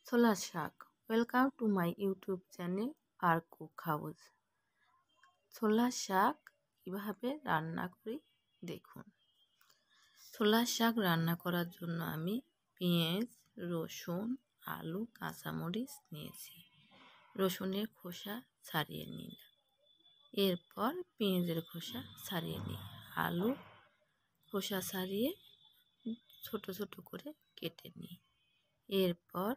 ছোলা শাক। Welcome to my YouTube channel আর কুক হাউস। ছোলা শাক কীভাবে রান্না করি দেখুন। ছোলা শাক রান্না করার জন্য আমি পেঁয়াজ, রসুন, আলু, কাঁচামরিচ নিয়েছি। রসুনের খোসা ছাড়িয়ে নিলাম। এরপর পেঁয়াজের খোসা ছাড়িয়ে নিই। আলু খোসা ছাড়িয়ে ছোট ছোট করে কেটে নিই। এরপর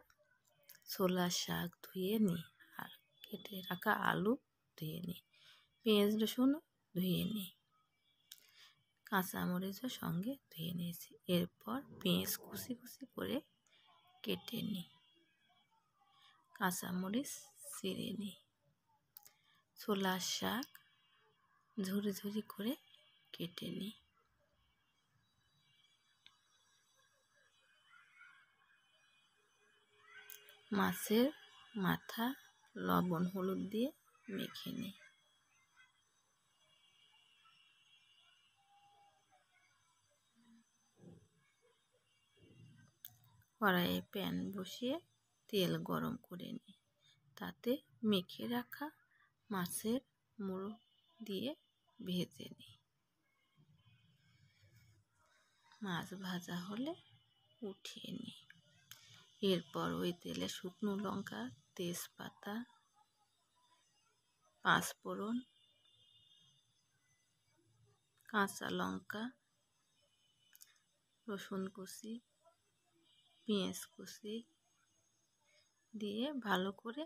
ছোলা শাক ধুয়ে নিই আর কেটে রাখা আলু ধুয়ে নিই। পেঁয়াজ রসুন ধুয়ে নিই। কাঁচামরিচও সঙ্গে ধুয়ে নিয়েছি। এরপর পেঁয়াজ কুচি কুচি করে কেটে নিই। কাঁচামরিচ চিড়ে নিই। ছোলা শাক ঝুরি ঝুরি করে কেটে নিই। মাছের মাথা লবণ হলুদ দিয়ে মেখে নিই। কড়াইয়ে প্যান বসিয়ে তেল গরম করে নিই। তাতে মেখে রাখা মাছের মুড়ো দিয়ে ভেজে নিই। মাছ ভাজা হলে উঠিয়ে নিই। এরপর ওই তেলে শুকনো লঙ্কা, তেজপাতা, পাঁচফোড়ন, কাঁচা লঙ্কা, রসুন কুচি, পেঁয়াজ কুচি দিয়ে ভালো করে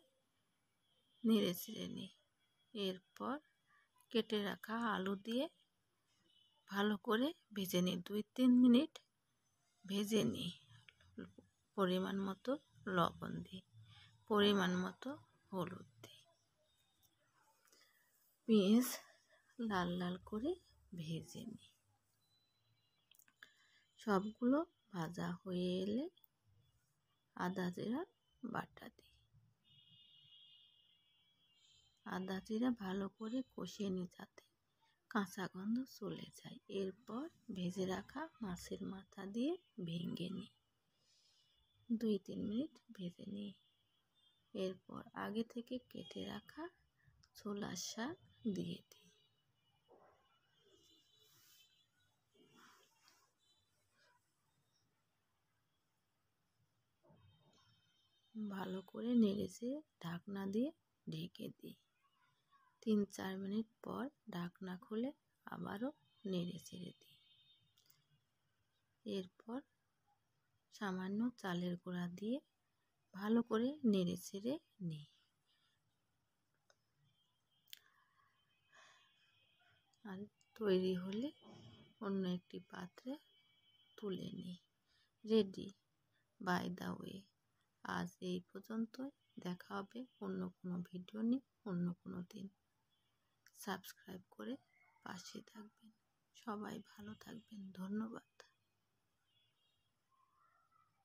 নেড়ে চেড়ে নিই। এরপর কেটে রাখা আলু দিয়ে ভালো করে ভেজে নিই। 2-3 মিনিট ভেজে নিই। পরিমাণ মতো লবণ দিই, পরিমাণ মতো হলুদ দিই। পেঁয়াজ লাল লাল করে ভেজে নিই। সবগুলো ভাজা হয়ে এলে আদা জিরা বাটা দিই। আদা জিরা ভালো করে কষিয়ে নিই যাতে কাঁচা গন্ধ চলে যায়। এরপর ভেজে রাখা মাছের মাথা দিয়ে ভেঙে নিই। 2-3 মিনিট ভেজে নিই। এরপর আগে থেকে কেটে রাখা ছোলা শাক দিয়ে দিই। ভালো করে নেড়েচে ঢাকনা দিয়ে ঢেকে দিই। 3-4 মিনিট পর ঢাকনা খুলে আবারও নেড়ে চেড়ে দিই। এরপর সামান্য চালের গুঁড়া দিয়ে ভালো করে নেড়ে চেড়ে নিই। আর তৈরি হলে অন্য একটি পাত্রে তুলে নিই। Ready by the way. আজ এই পর্যন্তই। দেখা হবে অন্য কোনো ভিডিও নিয়ে অন্য কোনো দিন। সাবস্ক্রাইব করে পাশে থাকবেন। সবাই ভালো থাকবেন। ধন্যবাদ।